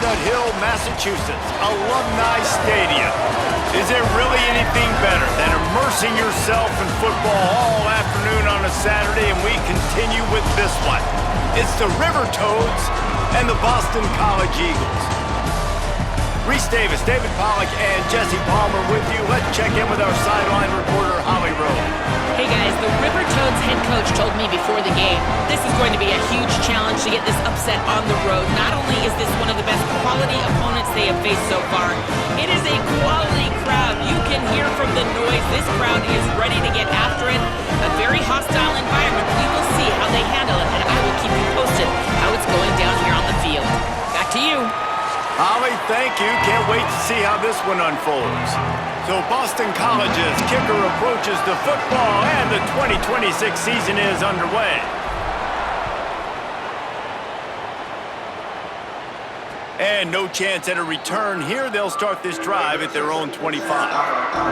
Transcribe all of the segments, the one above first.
Walnut Hill, Massachusetts, Alumni Stadium. Is there really anything better than immersing yourself in football all afternoon on a Saturday? And we continue with this one. It's the River Toads and the Boston College Eagles. Reese Davis, David Pollack, and Jesse Palmer with you. Let's check in with our sideline reporter, Holly Rowe. Hey guys, the River Toads head coach told me before the game, this is going to be a huge challenge to get this upset on the road. Not only is this one of the best quality opponents they have faced so far, it is a quality crowd. You can hear from the noise. This crowd is ready to get after it. A very hostile environment. We will see how they handle it, and I will keep you posted how it's going down here on the field. Back to you. Holly, thank you. Can't wait to see how this one unfolds. So Boston College's kicker approaches the football, and the 2026 season is underway. And no chance at a return here. They'll start this drive at their own 25.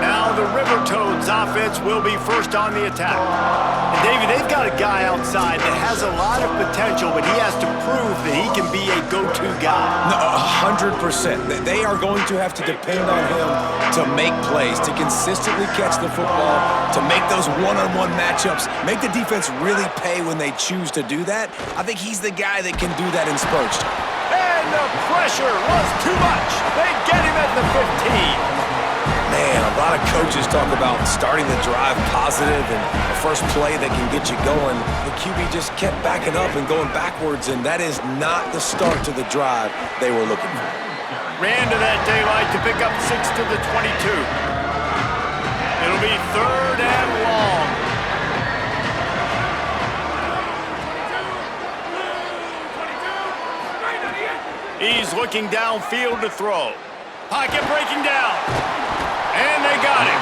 Now the River Toads offense will be first on the attack. And David, they've got a guy outside that has a lot of potential, but he has to prove that he can be a go-to guy. No, 100%. They are going to have to depend on him to make plays, to consistently catch the football, to make those one-on-one matchups, make the defense really pay when they choose to do that. I think he's the guy that can do that in spurts. And the pressure was too much. They get him at the 15. Man, a lot of coaches talk about starting the drive positive and the first play that can get you going. The QB just kept backing up and going backwards, and that is not the start to the drive they were looking for. Ran to that daylight to pick up 6 to the 22. It'll be 3rd and long. He's looking downfield to throw. Pocket breaking down. And they got him.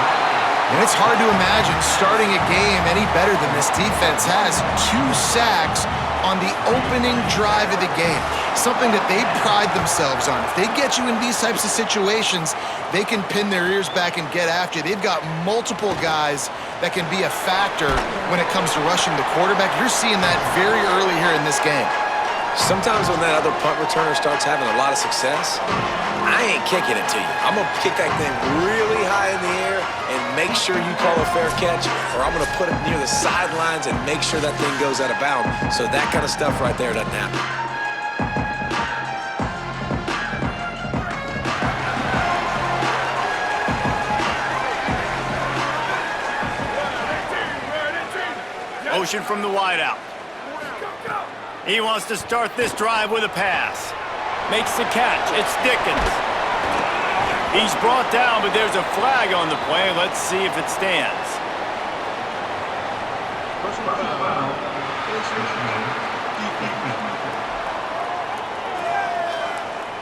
And it's hard to imagine starting a game any better than this defense has. 2 sacks on the opening drive of the game. Something that they pride themselves on. If they get you in these types of situations, they can pin their ears back and get after you. They've got multiple guys that can be a factor when it comes to rushing the quarterback. You're seeing that very early here in this game. Sometimes when that other punt returner starts having a lot of success, I ain't kicking it to you. I'm going to kick that thing really high in the air and make sure you call a fair catch, or I'm going to put it near the sidelines and make sure that thing goes out of bounds. So that kind of stuff right there doesn't happen. Motion from the wideout. He wants to start this drive with a pass. Makes the catch. It's Dickens. He's brought down, but there's a flag on the play. Let's see if it stands.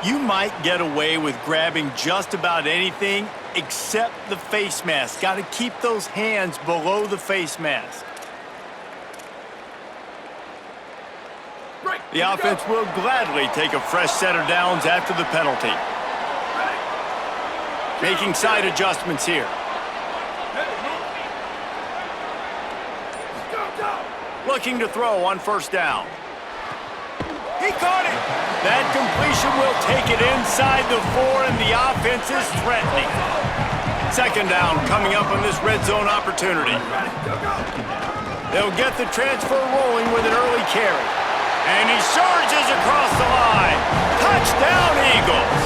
You might get away with grabbing just about anything except the face mask. Got to keep those hands below the face mask. The offense will gladly take a fresh set of downs after the penalty. Making side adjustments here. Looking to throw on 1st down. He caught it. That completion will take it inside the 4, and the offense is threatening. 2nd down coming up on this red zone opportunity. They'll get the transfer rolling with an early carry. And he surges across the line. Touchdown, Eagles.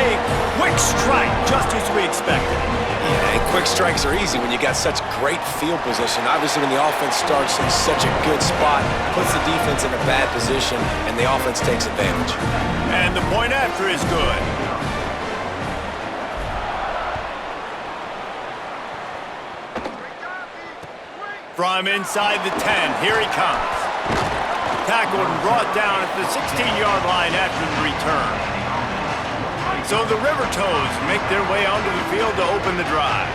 A quick strike, just as we expected. Yeah, and quick strikes are easy when you got such great field position. Obviously, when the offense starts in such a good spot, puts the defense in a bad position, and the offense takes advantage. And the point after is good. From inside the 10, here he comes. Tackled and brought down at the 16-yard line after the return. So the River Toads make their way onto the field to open the drive.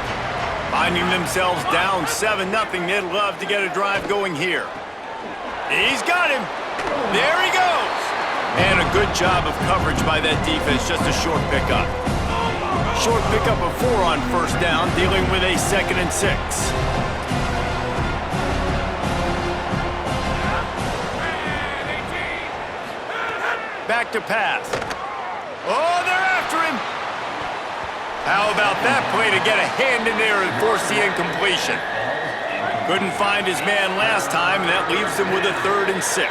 Finding themselves down 7-0, they'd love to get a drive going here. He's got him. There he goes. And a good job of coverage by that defense, just a short pickup. Short pickup of 4 on 1st down, dealing with a 2nd and 6. back to pass. Oh, they're after him. How about that play to get a hand in there and force the incompletion? Couldn't find his man last time, and that leaves him with a 3rd and 6.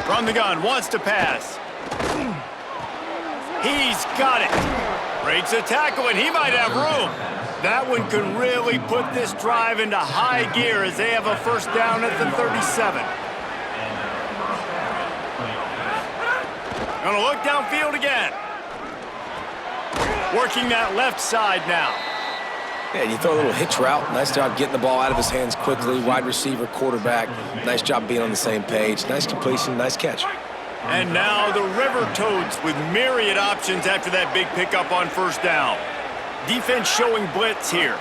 From the gun, wants to pass. He's got it. Breaks a tackle, and he might have room. That one could really put this drive into high gear as they have a 1st down at the 37. Gonna look downfield again. Working that left side now. Yeah, you throw a little hitch route. Nice job getting the ball out of his hands quickly. Wide receiver, quarterback. Nice job being on the same page. Nice completion, nice catch. And now the River Toads with myriad options after that big pickup on 1st down. Defense showing blitz here.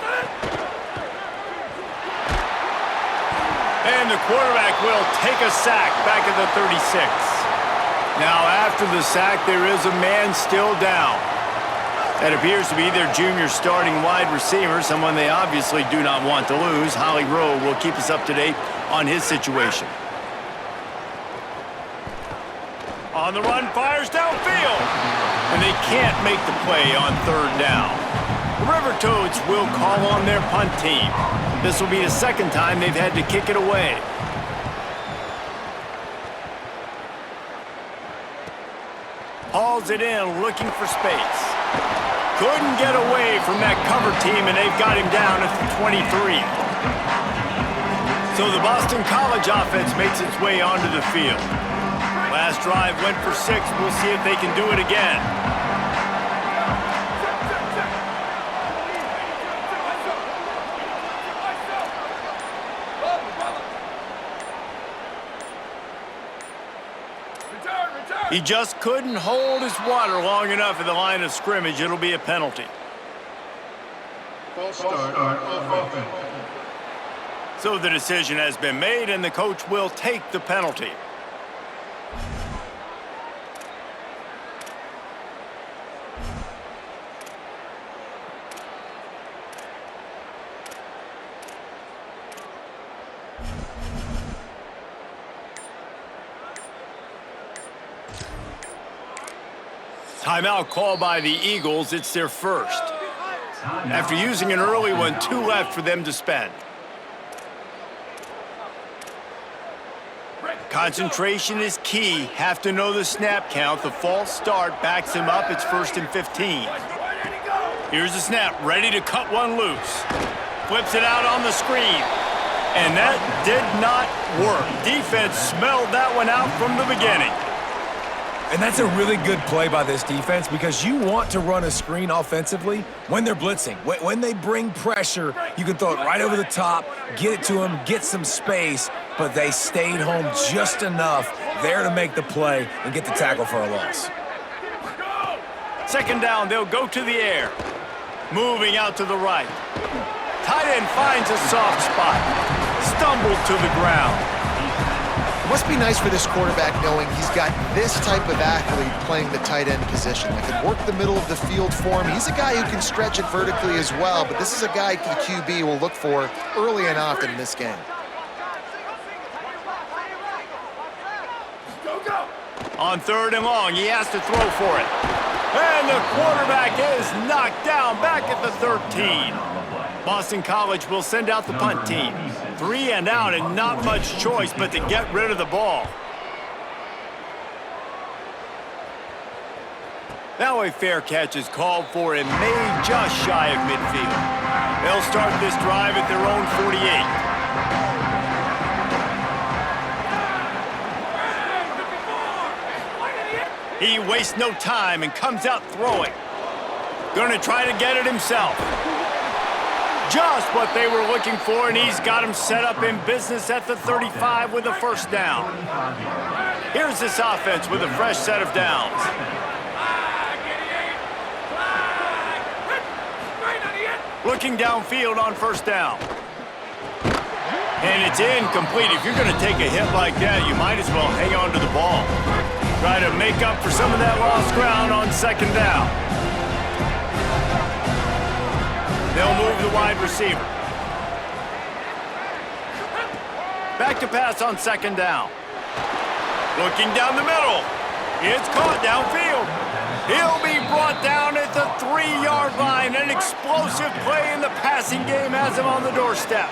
And the quarterback will take a sack back at the 36. Now after the sack, there is a man still down. That appears to be their junior starting wide receiver, someone they obviously do not want to lose. Holly Rowe will keep us up to date on his situation. On the run, fires downfield. And they can't make the play on 3rd down. The River Toads will call on their punt team. This will be the 2nd time they've had to kick it away. Hauls it in, looking for space. Couldn't get away from that cover team, and they've got him down at the 23. So the Boston College offense makes its way onto the field. Last drive went for 6. We'll see if they can do it again. He just couldn't hold his water long enough at the line of scrimmage. It'll be a penalty. False start on offense. So the decision has been made, and the coach will take the penalty. Timeout called by the Eagles. It's their 1st. After using an early one, 2 left for them to spend. Concentration is key. Have to know the snap count. The false start backs him up. It's 1st and 15. Here's the snap, ready to cut one loose. Flips it out on the screen. And that did not work. Defense smelled that one out from the beginning. And that's a really good play by this defense because you want to run a screen offensively when they're blitzing. When they bring pressure, you can throw it right over the top, get it to them, get some space, but they stayed home just enough there to make the play and get the tackle for a loss. 2nd down, they'll go to the air. Moving out to the right. Tight end finds a soft spot. Stumbled to the ground. It must be nice for this quarterback knowing he's got this type of athlete playing the tight end position that can work the middle of the field for him. He's a guy who can stretch it vertically as well, but this is a guy the QB will look for early and often in this game. On 3rd and long, he has to throw for it. And the quarterback is knocked down back at the 13. Boston College will send out the punt team. 3 and out, and not much choice but to get rid of the ball. Now a fair catch is called for and made just shy of midfield. They'll start this drive at their own 48. He wastes no time and comes out throwing. Gonna try to get it himself. Just what they were looking for, and he's got him set up in business at the 35 with a 1st down. Here's this offense with a fresh set of downs. Looking downfield on 1st down. And it's incomplete. If you're going to take a hit like that, you might as well hang on to the ball. Try to make up for some of that lost ground on 2nd down. They'll move the wide receiver. Back to pass on second down. Looking down the middle. It's caught downfield. He'll be brought down at the 3-yard line. An explosive play in the passing game has him on the doorstep.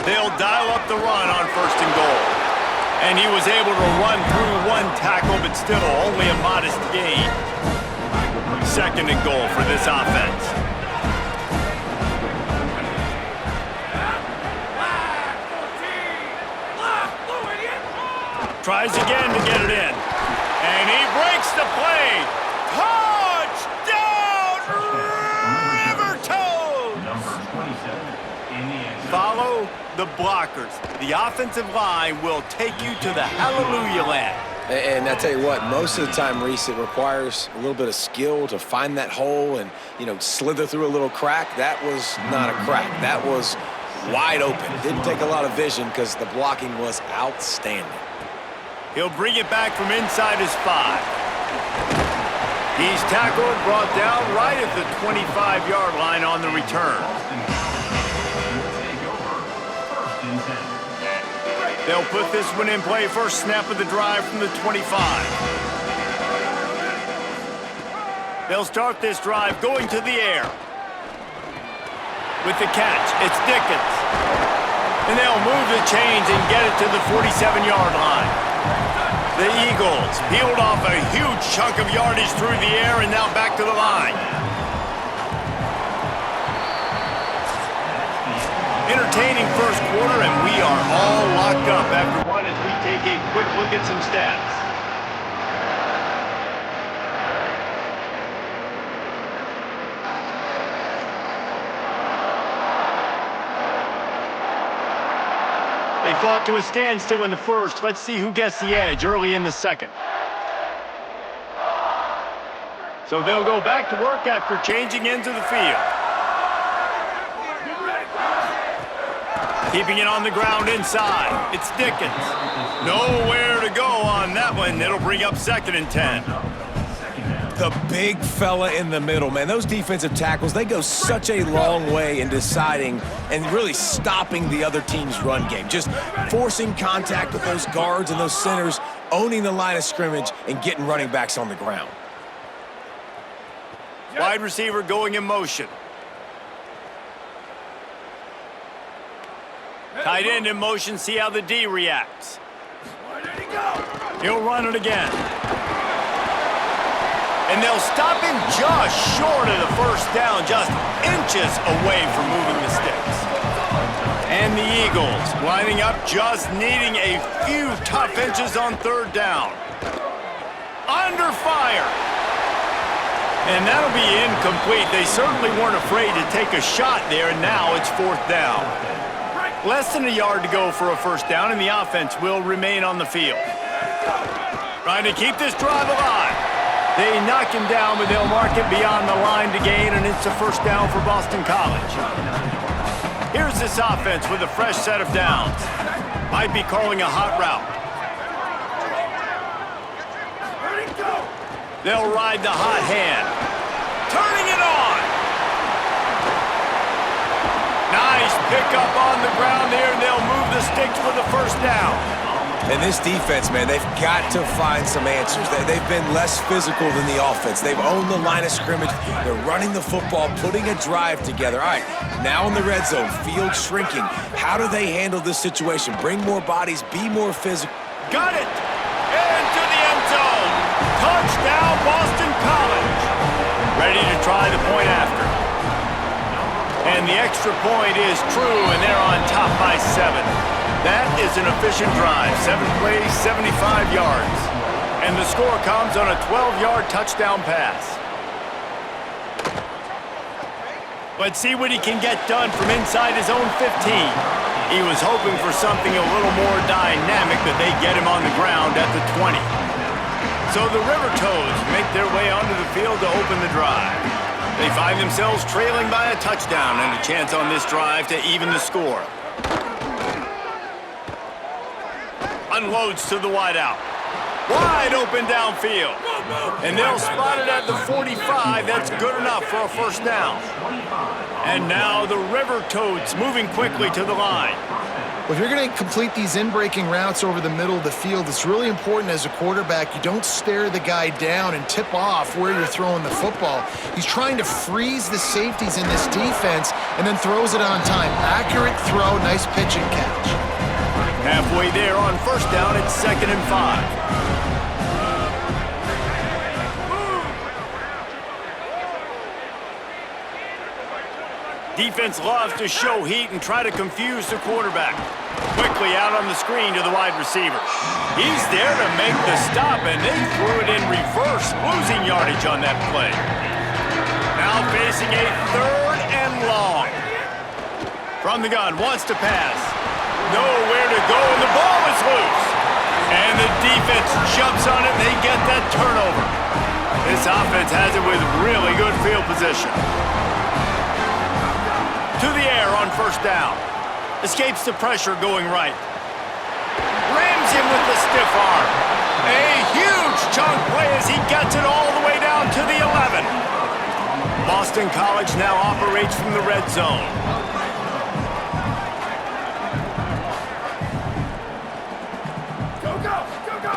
They'll dial up the run on first and goal. And he was able to run through one tackle, but still only a modest gain. Second and goal for this offense. Tries again to get it in. And he breaks the play. Touchdown, River Toads! Follow the blockers. The offensive line will take you to the hallelujah land. And I tell you what, most of the time, Reese, it requires a little bit of skill to find that hole and, slither through a little crack. That was not a crack. That was wide open. It didn't take a lot of vision because the blocking was outstanding. He'll bring it back from inside his 5. He's tackled, brought down right at the 25-yard line on the return. They'll put this one in play. First snap of the drive from the 25. They'll start this drive going to the air. With the catch, it's Dickens. And they'll move the chains and get it to the 47-yard line. The Eagles peeled off a huge chunk of yardage through the air and now back to the line. Entertaining first quarter, and we are all locked up after one as we take a quick look at some stats. They fought to a standstill in the first. Let's see who gets the edge early in the second. So they'll go back to work after changing ends of the field. Keeping it on the ground inside. It's Dickens. Nowhere to go on that one. It'll bring up second and 10. The big fella in the middle, man. Those defensive tackles, they go such a long way in deciding and really stopping the other team's run game. Just forcing contact with those guards and those centers, owning the line of scrimmage, and getting running backs on the ground. Wide receiver going in motion. Tight end in motion, see how the D reacts. He'll run it again. And they'll stop him just short of the first down, just inches away from moving the sticks. And the Eagles lining up, just needing a few tough inches on third down. Under fire. And that'll be incomplete. They certainly weren't afraid to take a shot there, and now it's fourth down. Less than a yard to go for a first down, and the offense will remain on the field. Trying to keep this drive alive. They knock him down, but they'll mark it beyond the line to gain, and it's a first down for Boston College. Here's this offense with a fresh set of downs. Might be calling a hot route. They'll ride the hot hand. Turning it on. Nice pickup on the ground there, and they'll move the sticks for the first down. And this defense, man, they've got to find some answers. They've been less physical than the offense. They've owned the line of scrimmage. They're running the football, putting a drive together. All right, now in the red zone, field shrinking. How do they handle this situation? Bring more bodies, be more physical. Got it! Into the end zone. Touchdown, Boston College. Ready to try the point after. And the extra point is true, and they're on top by 7. That is an efficient drive. 7 plays, 75 yards. And the score comes on a 12-yard touchdown pass. Let's see what he can get done from inside his own 15. He was hoping for something a little more dynamic, but they get him on the ground at the 20. So the River Toads make their way onto the field to open the drive. They find themselves trailing by a touchdown and a chance on this drive to even the score. Unloads to the wideout. Wide open downfield. And they'll spot it at the 45. That's good enough for a first down. And now the River Toads moving quickly to the line. Well, if you're going to complete these in-breaking routes over the middle of the field, it's really important as a quarterback you don't stare the guy down and tip off where you're throwing the football. He's trying to freeze the safeties in this defense and then throws it on time. Accurate throw, nice pitch and catch. Halfway there on first down, it's 2nd and 5. Defense loves to show heat and try to confuse the quarterback. Quickly out on the screen to the wide receiver. He's there to make the stop, and they threw it in reverse, losing yardage on that play. Now facing a 3rd and long. From the gun, wants to pass. Nowhere to go, and the ball is loose. And the defense jumps on it, and they get that turnover. This offense has it with really good field position. To the air on first down. Escapes the pressure going right. Rams him with the stiff arm. A huge chunk play as he gets it all the way down to the 11. Boston College now operates from the red zone. Go, go, go, go.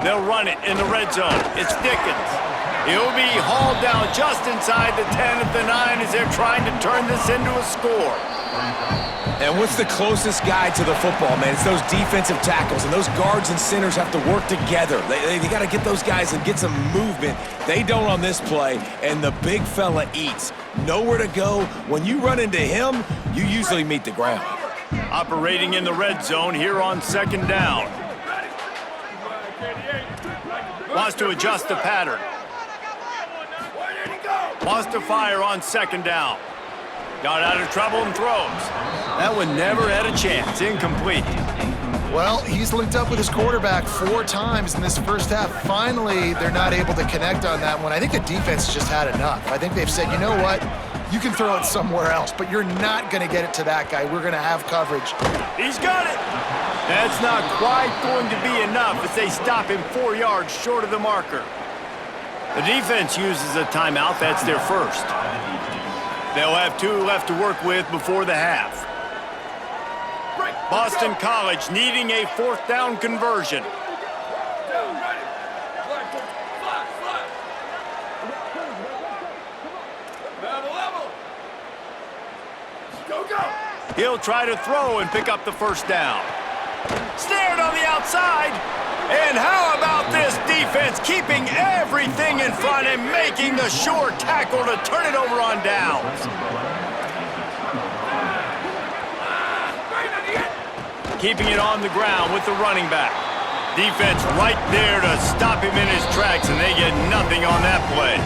They'll run it in the red zone. It's Dickens. He'll be hauled down just inside the 10 at the 9 as they're trying to turn this into a score. And what's the closest guy to the football, man? It's those defensive tackles, and those guards and centers have to work together. They got to get those guys and get some movement. They don't on this play, and the big fella eats. Nowhere to go. When you run into him, you usually meet the ground. Operating in the red zone here on 2nd down. Wants to adjust the pattern. Wants to fire on 2nd down. Got out of trouble and throws. That one never had a chance. Incomplete. Well, he's linked up with his quarterback 4 times in this first half. Finally, they're not able to connect on that one. I think the defense just had enough. I think they've said, you know what? You can throw it somewhere else, but you're not going to get it to that guy. We're going to have coverage. He's got it. That's not quite going to be enough as they stop him 4 yards short of the marker. The defense uses a timeout. That's their first. They'll have 2 left to work with before the half. Boston College needing a 4th down conversion. He'll try to throw and pick up the first down. Snared on the outside. And how about this defense keeping everything in front and making the short tackle to turn it over on downs? Keeping it on the ground with the running back. Defense right there to stop him in his tracks, and they get nothing on that play.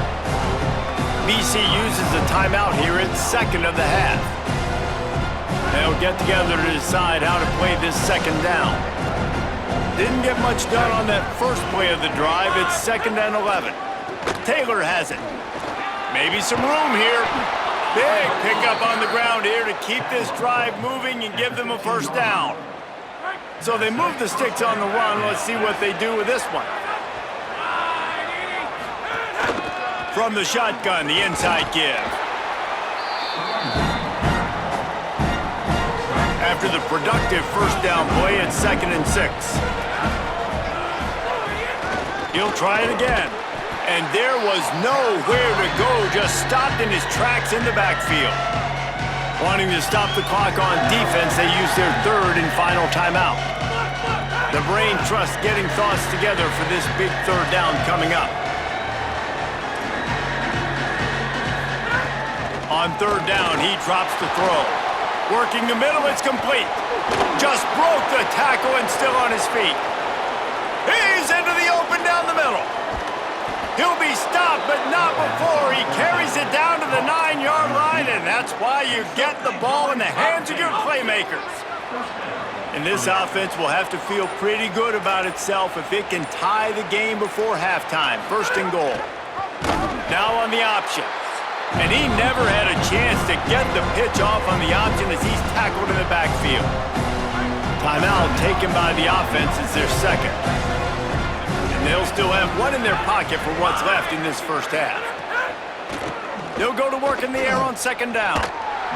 BC uses a timeout here at 2nd of the half. They'll get together to decide how to play this 2nd down. Didn't get much done on that first play of the drive. It's 2nd and 11. Taylor has it. Maybe some room here. Big pickup on the ground here to keep this drive moving and give them a first down. So they move the sticks on the run. Let's see what they do with this one. From the shotgun, the inside give. After the productive first down play, it's 2nd and 6. He'll try it again. And there was nowhere to go, just stopped in his tracks in the backfield. Wanting to stop the clock on defense, they use their 3rd and final timeout. The brain trust getting thoughts together for this big 3rd down coming up. On 3rd down, he drops the throw. Working the middle, it's complete. Just broke the tackle and still on his feet. He's into the open down the middle. He'll be stopped, but not before he carries it down to the 9-yard line, and that's why you get the ball in the hands of your playmakers. And this offense will have to feel pretty good about itself if it can tie the game before halftime. 1st and goal. Now on the option. And he never had a chance to get the pitch off on the option as he's tackled in the backfield. Timeout taken by the offense is their 2nd. And they'll still have 1 in their pocket for what's left in this first half. They'll go to work in the air on 2nd down.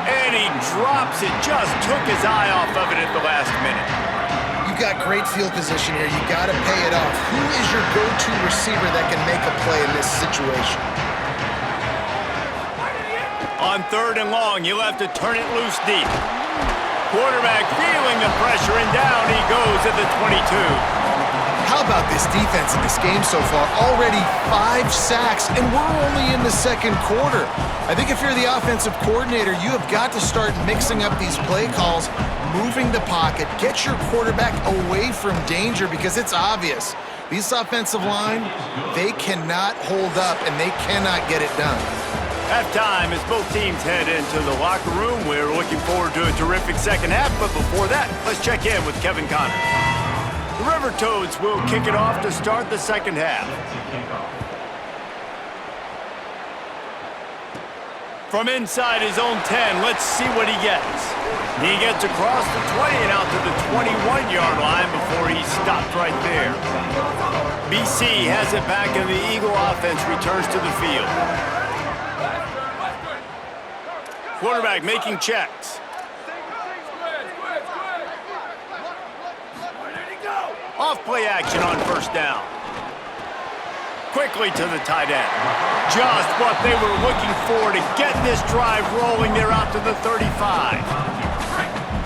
And he drops it. Just took his eye off of it at the last minute. You got great field position here. You got to pay it off. Who is your go-to receiver that can make a play in this situation? On 3rd and long, you'll have to turn it loose deep. Quarterback feeling the pressure, and down he goes at the 22. How about this defense in this game so far? Already 5 sacks, and we're only in the 2nd quarter. I think if you're the offensive coordinator, you have got to start mixing up these play calls, moving the pocket, get your quarterback away from danger, because it's obvious. These offensive line, they cannot hold up, and they cannot get it done. Halftime as both teams head into the locker room. We're looking forward to a terrific second half, but before that, let's check in with Kevin Connors. The River Toads will kick it off to start the second half. From inside his own 10, let's see what he gets. He gets across the 20 and out to the 21-yard line before he's stopped right there. BC has it back, and the Eagle offense returns to the field. Quarterback making checks. Off play action on 1st down. Quickly to the tight end. Just what they were looking for to get this drive rolling. They're out to the 35.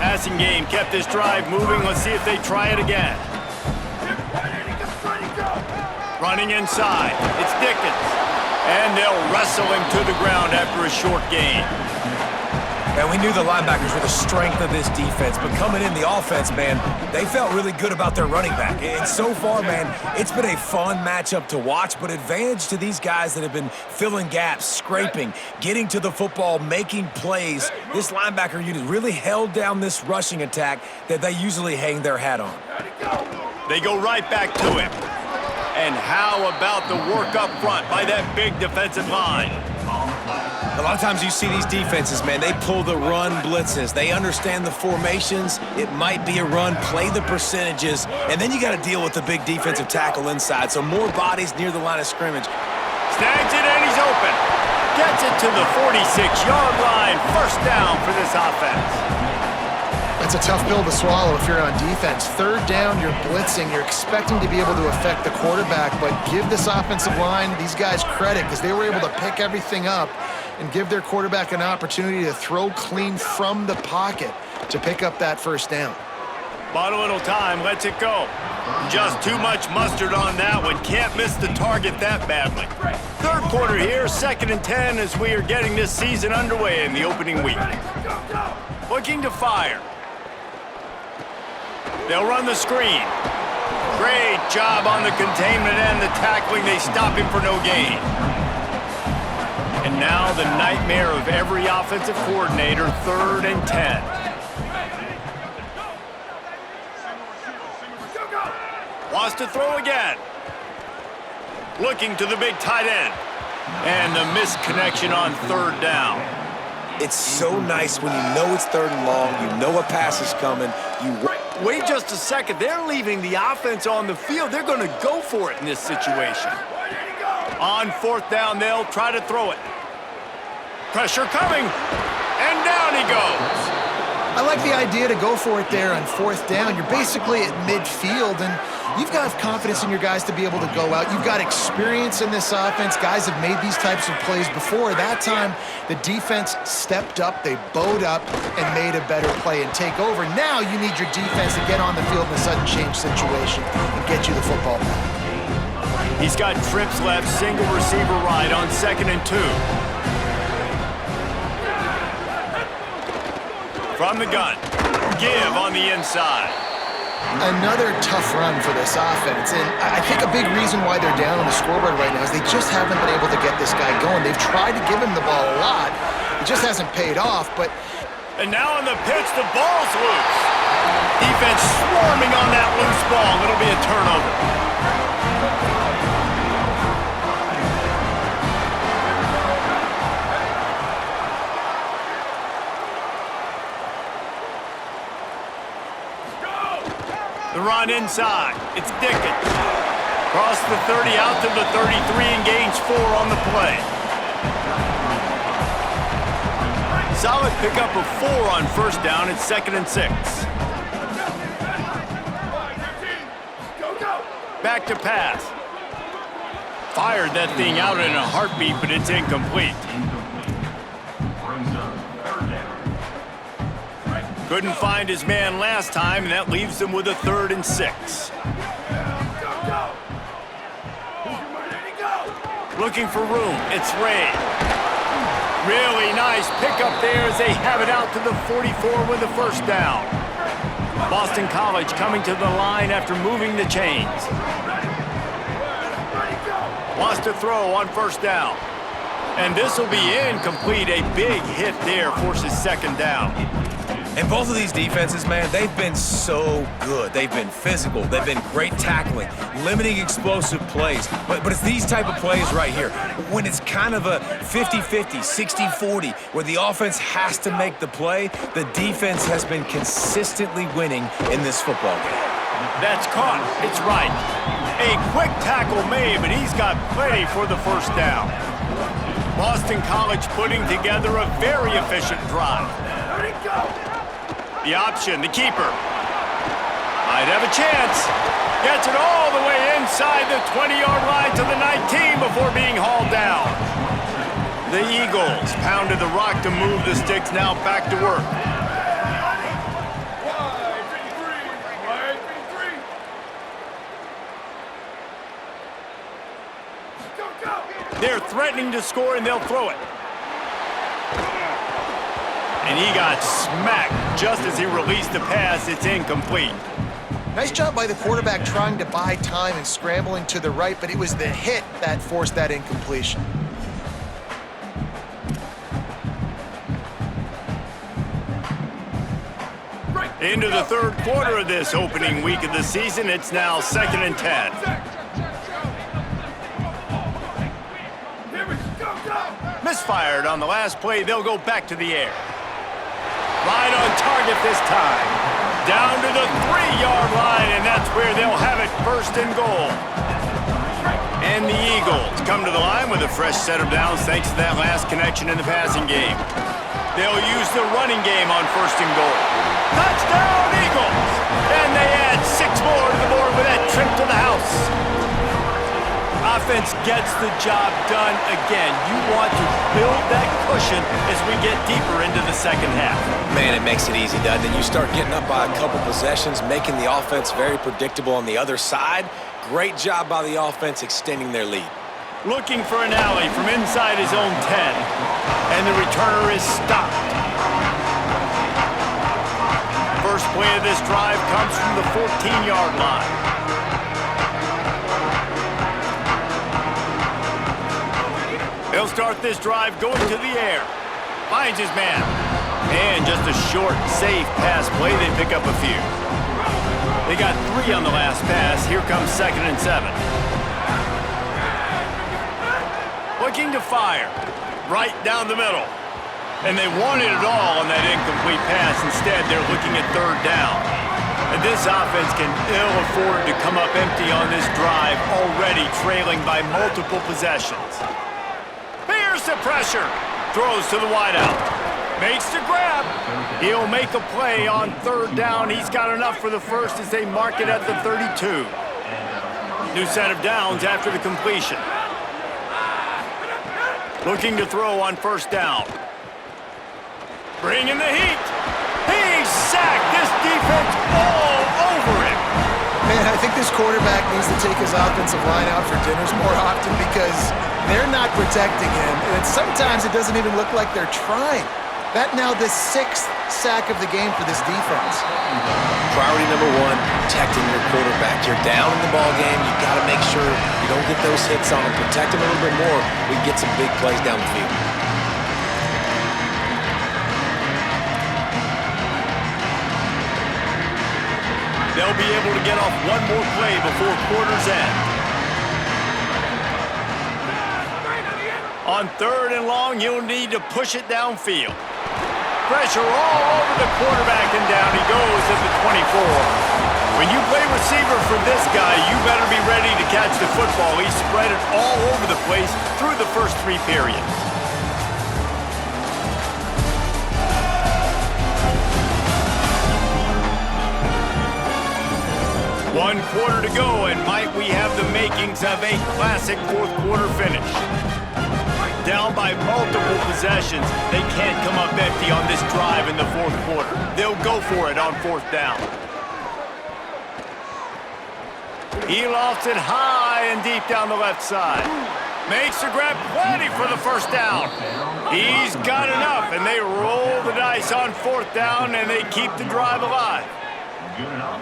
Passing game kept this drive moving. Let's see if they try it again. Running inside. It's Dickens. And they'll wrestle him to the ground after a short gain. And we knew the linebackers were the strength of this defense, but coming in the offense, man, they felt really good about their running back. And so far, man, it's been a fun matchup to watch, but advantage to these guys that have been filling gaps, scraping, getting to the football, making plays. This linebacker unit really held down this rushing attack that they usually hang their hat on. They go right back to him. And how about the work up front by that big defensive line? A lot of times you see these defenses, man, they pull the run blitzes. They understand the formations. It might be a run, play the percentages, and then you got to deal with the big defensive tackle inside. So more bodies near the line of scrimmage. Snags it, and he's open. Gets it to the 46-yard line. 1st down for this offense. That's a tough pill to swallow if you're on defense. 3rd down, you're blitzing. You're expecting to be able to affect the quarterback, but give this offensive line, these guys, credit, because they were able to pick everything up and give their quarterback an opportunity to throw clean from the pocket to pick up that 1st down. Bought a little time, lets it go. Just too much mustard on that one. Can't miss the target that badly. 3rd quarter here, 2nd and 10 as we are getting this season underway in the opening week. Looking to fire. They'll run the screen. Great job on the containment and the tackling. They stop him for no gain. And now the nightmare of every offensive coordinator, 3rd and 10. Wants to throw again. Looking to the big tight end. And the misconnection on 3rd down. It's so nice when you know it's 3rd and long, you know a pass is coming. Wait just a second. They're leaving the offense on the field. They're going to go for it in this situation. On 4th down, they'll try to throw it. Pressure coming, and down he goes. I like the idea to go for it there on 4th down. You're basically at midfield, and you've got confidence in your guys to be able to go out. You've got experience in this offense. Guys have made these types of plays before. That time, the defense stepped up, they bowed up, and made a better play and take over. Now you need your defense to get on the field in a sudden change situation and get you the football back. He's got trips left, single receiver right on 2nd and 2. From the gun, give on the inside. Another tough run for this offense, and I think a big reason why they're down on the scoreboard right now is they just haven't been able to get this guy going. They've tried to give him the ball a lot. It just hasn't paid off, but... And now on the pitch, the ball's loose. Defense swarming on that loose ball. It'll be a turnover. The run inside. It's Dickens. Across the 30 out to the 33 and gains 4 on the play. solid pickup of 4 on first down. It's 2nd and 6. Back to pass. Fired that thing out in a heartbeat, but it's incomplete. Couldn't find his man last time, and that leaves him with a 3rd and 6. Looking for room. It's Ray. Really nice pickup there as they have it out to the 44 with the first down. Boston College coming to the line after moving the chains. Wants to throw on first down. And this will be incomplete. A big hit there forces 2nd down. And both of these defenses, man, they've been so good. They've been physical. They've been great tackling, limiting explosive plays. But it's these type of plays right here. When it's kind of a 50-50, 60-40, where the offense has to make the play, the defense has been consistently winning in this football game. That's caught. It's right. A quick tackle made, but he's got plenty for the first down. Boston College putting together a very efficient drive. The option, the keeper. Might have a chance. Gets it all the way inside the 20-yard line to the 19 before being hauled down. The Eagles pounded the rock to move the sticks, now back to work. They're threatening to score, and they'll throw it. And he got smacked just as he released the pass. It's incomplete. Nice job by the quarterback trying to buy time and scrambling to the right, but it was the hit that forced that incompletion. Into the 3rd quarter of this opening week of the season. It's now 2nd and 10. Misfired on the last play. They'll go back to the air. Right on target this time. Down to the 3-yard line, and that's where they'll have it, 1st and goal. And the Eagles come to the line with a fresh set of downs thanks to that last connection in the passing game. They'll use the running game on 1st and goal. Touchdown, Eagles! And they add 6 more to the board with that trip to the house. Offense gets the job done again. You want to build that cushion as we get deeper into the 2nd half. Man, it makes it easy, doesn't it? You start getting up by a couple possessions, making the offense very predictable on the other side. Great job by the offense extending their lead. Looking for an alley from inside his own 10. And the returner is stopped. First play of this drive comes from the 14-yard line. He'll start this drive going to the air. Finds his man. And just a short, safe pass play. They pick up a few. They got 3 on the last pass. Here comes 2nd and 7. Looking to fire. Right down the middle. And they wanted it all on that incomplete pass. Instead, they're looking at 3rd down. And this offense can ill afford to come up empty on this drive, already trailing by multiple possessions. The pressure. Throws to the wideout. Makes the grab. He'll make a play on 3rd down. He's got enough for the first as they mark it at the 32. New set of downs after the completion. Looking to throw on 1st down. Bringing the heat. He's sacked. This defense all over him. Man, I think this quarterback needs to take his offensive line out for dinners more often because they're not protecting him, and sometimes it doesn't even look like they're trying. That now the 6th sack of the game for this defense. Priority number 1, protecting your quarterback. You're down in the ball game. You got to make sure you don't get those hits on him. Protect him a little bit more. We can get some big plays down the field. They'll be able to get off one more play before quarter's end. On 3rd and long, he'll need to push it downfield. Pressure all over the quarterback, and down he goes at the 24. When you play receiver for this guy, you better be ready to catch the football. He spread it all over the place through the first 3 periods. 1 quarter to go, and might we have the makings of a classic fourth quarter finish. Down by multiple possessions, they can't come up empty on this drive in the fourth quarter. They'll go for it on 4th down. He lofts it high and deep down the left side. Makes the grab plenty for the 1st down. He's got enough, and they roll the dice on 4th down, and they keep the drive alive.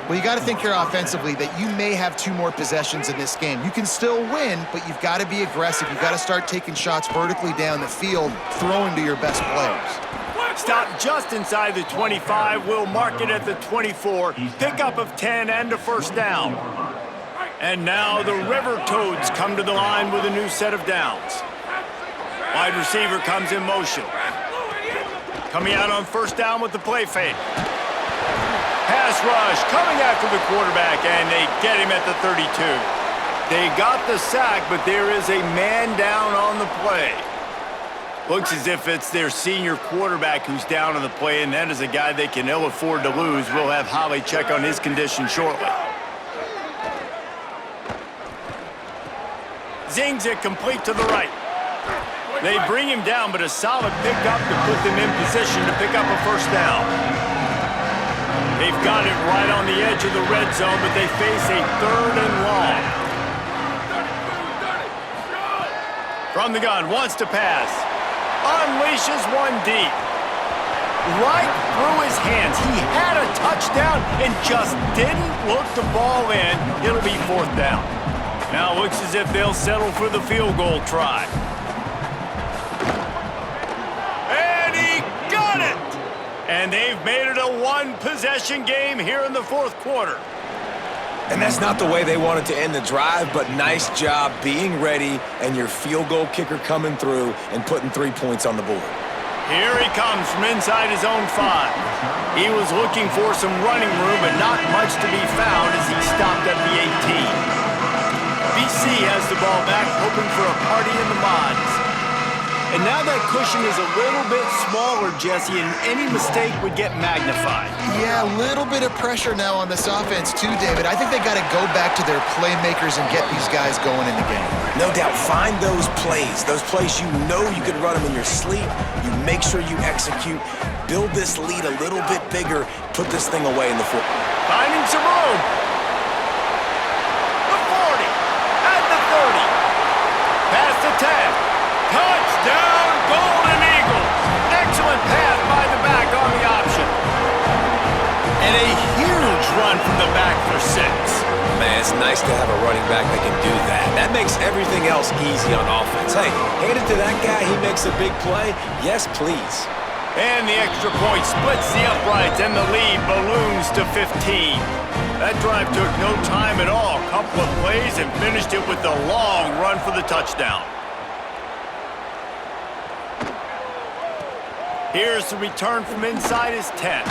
Well, you got to think here offensively that you may have 2 more possessions in this game. You can still win, but you've got to be aggressive. You've got to start taking shots vertically down the field, throwing to your best players. Stop just inside the 25. We'll mark it at the 24. Pickup of 10 and a 1st down. And now the River Toads come to the line with a new set of downs. Wide receiver comes in motion. Coming out on 1st down with the play fake. Pass rush coming after the quarterback, and they get him at the 32. They got the sack, but there is a man down on the play. Looks as if it's their senior quarterback who's down on the play, and that is a guy they can ill afford to lose. We'll have Holly check on his condition shortly. Zings it complete to the right. They bring him down, but a solid pickup to put them in position to pick up a 1st down. They've got it right on the edge of the red zone, but they face a 3rd and long. From the gun, wants to pass. Unleashes one deep. Right through his hands. He had a touchdown and just didn't look the ball in. It'll be 4th down. Now looks as if they'll settle for the field goal try. And he got it! And they've made it a 1-possession game here in the 4th quarter. And that's not the way they wanted to end the drive, but nice job being ready and your field goal kicker coming through and putting 3 points on the board. Here he comes from inside his own 5. He was looking for some running room, but not much to be found as he stopped at the 18. BC has the ball back, hoping for a party in the mods. And now that cushion is a little bit smaller, Jesse, and any mistake would get magnified. Yeah, a little bit of pressure now on this offense too, David. I think they got to go back to their playmakers and get these guys going in the game. No doubt, find those plays you know you can run them in your sleep. You make sure you execute. Build this lead a little bit bigger. Put this thing away in the foot. Finding some room. The 40, at the 30. Past the 10. Touchdown, Golden Eagles. Excellent pass by the back on the option. And a huge run from the back for 6. Man, it's nice to have a running back that can do that. That makes everything else easy on offense. Hey, hand it to that guy. He makes a big play. Yes, please. And the extra point splits the uprights, and the lead balloons to 15. That drive took no time at all. A couple of plays and finished it with a long run for the touchdown. Here's the return from inside his 10.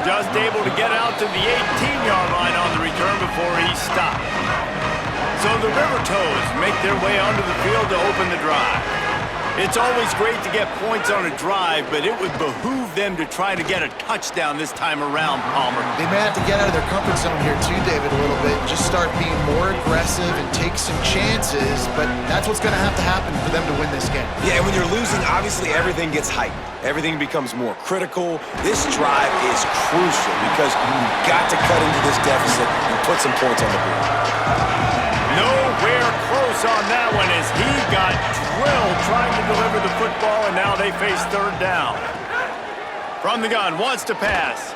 Just able to get out to the 18-yard line on the return before he stopped. So the River Toads make their way onto the field to open the drive. It's always great to get points on a drive, but it would behoove them to try to get a touchdown this time around, Palmer. They may have to get out of their comfort zone here too, David, a little bit. Just start being more aggressive and take some chances, but that's what's going to have to happen for them to win this game. Yeah, and when you're losing, obviously everything gets heightened. Everything becomes more critical. This drive is crucial because you've got to cut into this deficit and put some points on the board. Nowhere close on that one as he got drilled trying to deliver the football, and now they face 3rd down. From the gun, wants to pass.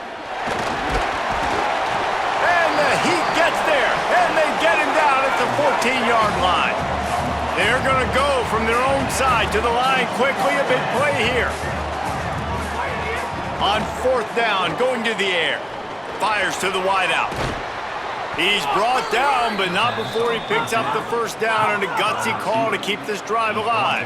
And the Heat gets there, and they get him down at the 14-yard line. They're going to go from their own side to the line quickly. A big play here. On 4th down, going to the air. Fires to the wideout. He's brought down, but not before he picks up the 1st down and a gutsy call to keep this drive alive.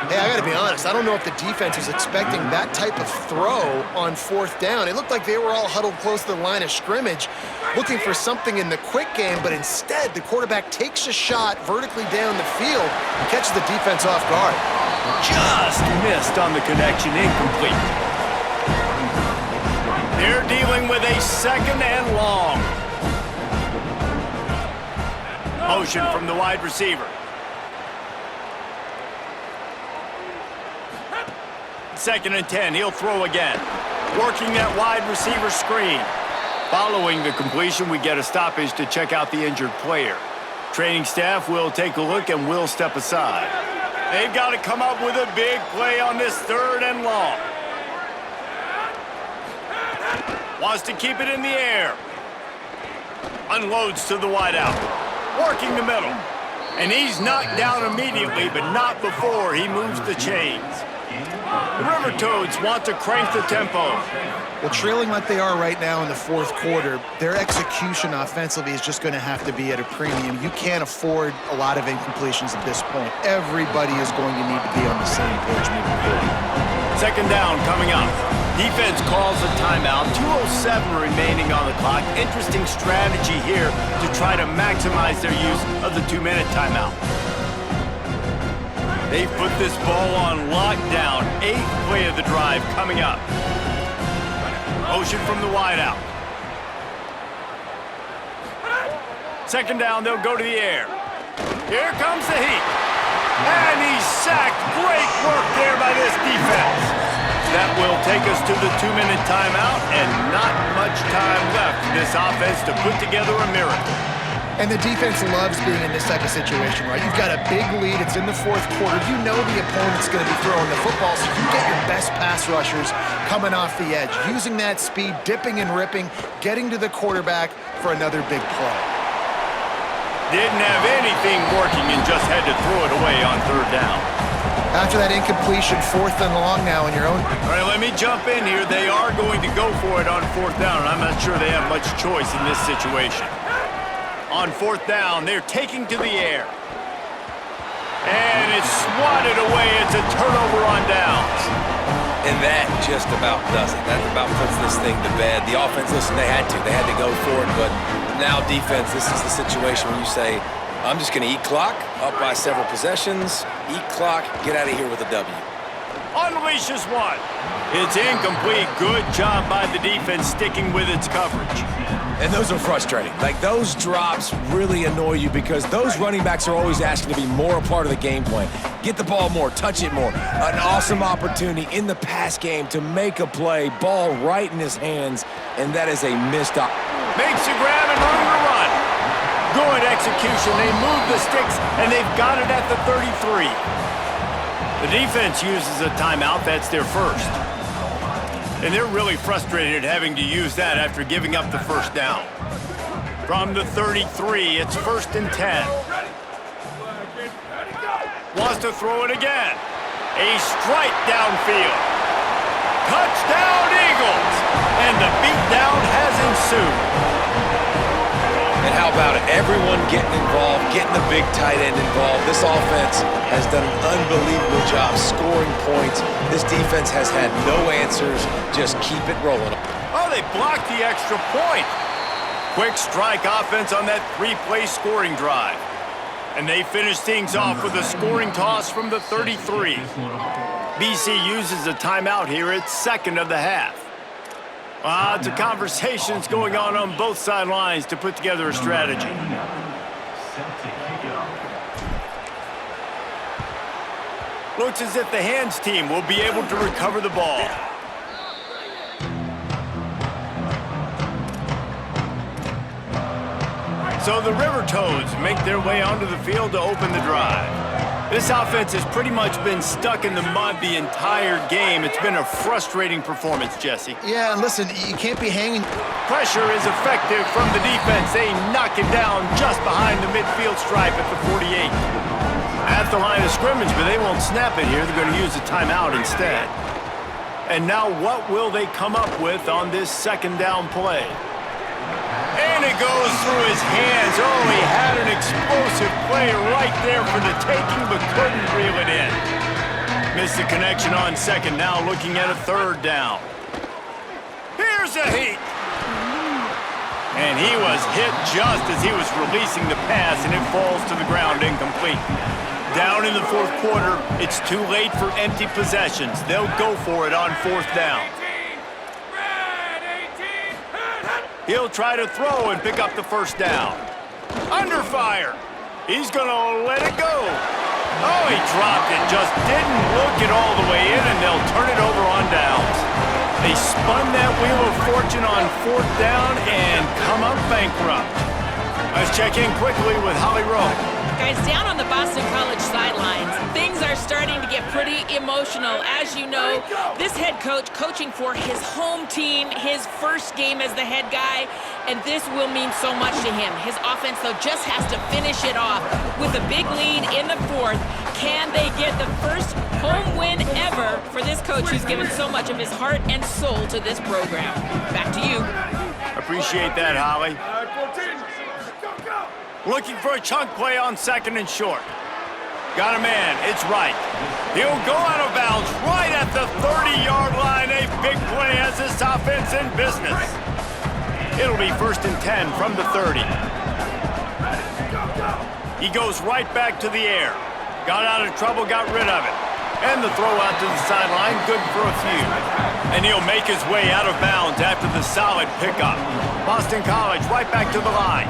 Hey, I got to be honest. I don't know if the defense was expecting that type of throw on 4th down. It looked like they were all huddled close to the line of scrimmage, looking for something in the quick game, but instead the quarterback takes a shot vertically down the field and catches the defense off guard. Just missed on the connection, incomplete. They're dealing with a 2nd and long. Motion from the wide receiver. Second and 10, he'll throw again. Working that wide receiver screen. Following the completion, we get a stoppage to check out the injured player. Training staff will take a look and will step aside. They've got to come up with a big play on this 3rd and long. Wants to keep it in the air. Unloads to the wideout. Working the middle. And he's knocked down immediately, but not before he moves the chains. The River Toads want to crank the tempo. Well, trailing like they are right now in the 4th quarter, their execution offensively is just going to have to be at a premium. You can't afford a lot of incompletions at this point. Everybody is going to need to be on the same page moving forward. Second down coming up. Defense calls a timeout. 2:07 remaining on the clock. Interesting strategy here to try to maximize their use of the 2-minute timeout. They've put this ball on lockdown. 8th play of the drive coming up. Motion from the wideout. Second down, they'll go to the air. Here comes the heat. And he's sacked. Great work there by this defense. That will take us to the 2-minute timeout, and not much time left for this offense to put together a miracle. And the defense loves being in this type of situation, right? You've got a big lead. It's in the 4th quarter. You know the opponent's going to be throwing the football, so you get your best pass rushers coming off the edge, using that speed, dipping and ripping, getting to the quarterback for another big play. Didn't have anything working and just had to throw it away on 3rd down. After that incompletion, 4th and long now in your own. All right, let me jump in here. They are going to go for it on 4th down, and I'm not sure they have much choice in this situation. On 4th down, they're taking to the air. And it's swatted away. It's a turnover on downs. And that just about does it. That about puts this thing to bed. The offense, listen, they had to go for it, but now defense, this is the situation where you say, I'm just going to eat clock, up by several possessions, eat clock, get out of here with a W. Unleashes one. It's incomplete. Good job by the defense sticking with its coverage. And those are frustrating. Like, those drops really annoy you because those running backs are always asking to be more a part of the game plan. Get the ball more, touch it more. An awesome opportunity in the pass game to make a play, ball right in his hands, and that is a missed opportunity. Makes a grab and room to run. Good execution. They move the sticks, and they've got it at the 33. The defense uses a timeout. That's their first. And they're really frustrated having to use that after giving up the 1st down. From the 33, it's 1st and 10. Wants to throw it again. A strike downfield. Touchdown, Eagles! And the beatdown has ensued. And how about it? Everyone getting involved, getting the big tight end involved. This offense has done an unbelievable job scoring points. This defense has had no answers. Just keep it rolling. Oh, they blocked the extra point. Quick strike offense on that 3-play scoring drive. And they finish things off with a scoring toss from the 33. BC uses a timeout here at 2nd of the half. Lots of conversations going on both sidelines to put together a strategy. Looks as if the hands team will be able to recover the ball. So the River Toads make their way onto the field to open the drive. This offense has pretty much been stuck in the mud the entire game. It's been a frustrating performance, Jesse. Yeah, and listen, you can't be hanging. Pressure is effective from the defense. They knock it down just behind the midfield stripe at the 48. At the line of scrimmage, but they won't snap it here. They're going to use a timeout instead. And now what will they come up with on this 2nd down play? And it goes through his hands. Oh, he had an explosive play right there for the taking, but couldn't reel it in. Missed the connection on 2nd, now looking at a 3rd down. Here's a heat. And he was hit just as he was releasing the pass, and it falls to the ground incomplete. Down in the 4th quarter, it's too late for empty possessions. They'll go for it on 4th down. He'll try to throw and pick up the 1st down. Under fire. He's going to let it go. Oh, he dropped it. Just didn't look it all the way in, and they'll turn it over on downs. They spun that wheel of fortune on 4th down and come up bankrupt. Let's check in quickly with Holly Rowe. Guys, down on the Boston College sidelines, things are starting to get pretty emotional. As you know, this head coach coaching for his home team, his first game as the head guy, and this will mean so much to him. His offense, though, just has to finish it off with a big lead in the 4th. Can they get the first home win ever for this coach who's given so much of his heart and soul to this program? Back to you. Appreciate that, Holly. Looking for a chunk play on 2nd and short. Got a man. It's right. He'll go out of bounds right at the 30-yard line. A big play as this offense in business. It'll be 1st and 10 from the 30. He goes right back to the air. Got out of trouble, got rid of it. And the throw out to the sideline, good for a few. And he'll make his way out of bounds after the solid pickup. Boston College right back to the line.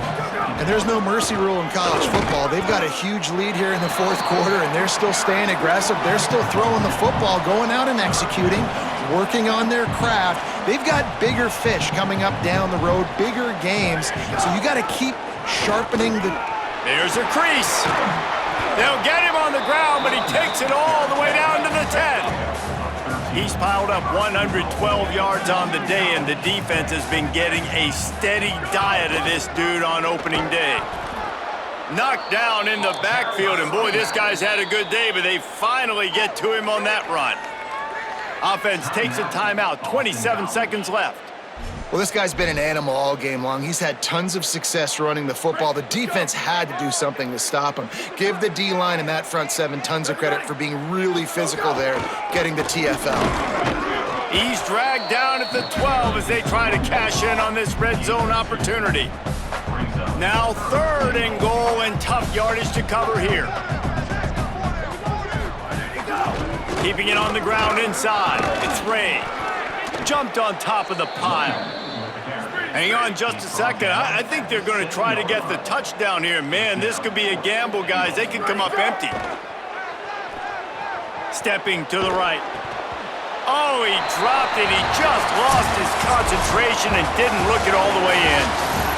And there's no mercy rule in college football. They've got a huge lead here in the 4th quarter, and they're still staying aggressive. They're still throwing the football, going out and executing, working on their craft. They've got bigger fish coming up down the road, bigger games. So you got to keep sharpening the... There's a crease. They'll get him on the ground, but he takes it all the way down to the 10. He's piled up 112 yards on the day, and the defense has been getting a steady diet of this dude on opening day. Knocked down in the backfield, and boy, this guy's had a good day, but they finally get to him on that run. Offense takes a timeout, 27 seconds left. Well, this guy's been an animal all game long. He's had tons of success running the football. The defense had to do something to stop him. Give the D-line and that front 7 tons of credit for being really physical there, getting the TFL. He's dragged down at the 12 as they try to cash in on this red zone opportunity. Now 3rd and goal, and tough yardage to cover here. Keeping it on the ground inside. It's Ray. Jumped on top of the pile. Hang on just a second. I think they're going to try to get the touchdown here. Man, this could be a gamble, guys. They could come up empty. Stepping to the right. Oh, he dropped it. He just lost his concentration and didn't look it all the way in.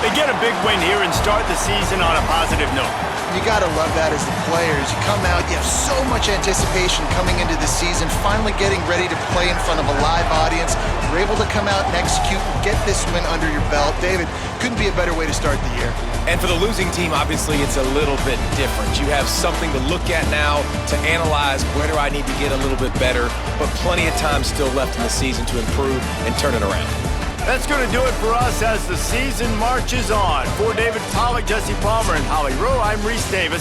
They get a big win here and start the season on a positive note. You got to love that as the players. You come out, you have so much anticipation coming into the season, finally getting ready to play in front of a live audience. You're able to come out and execute and get this win under your belt. David, couldn't be a better way to start the year. And for the losing team, obviously, it's a little bit different. You have something to look at now to analyze where do I need to get a little bit better, but plenty of time still left in the season to improve and turn it around. That's going to do it for us as the season marches on. For David Pollack, Jesse Palmer, and Holly Rowe, I'm Reese Davis.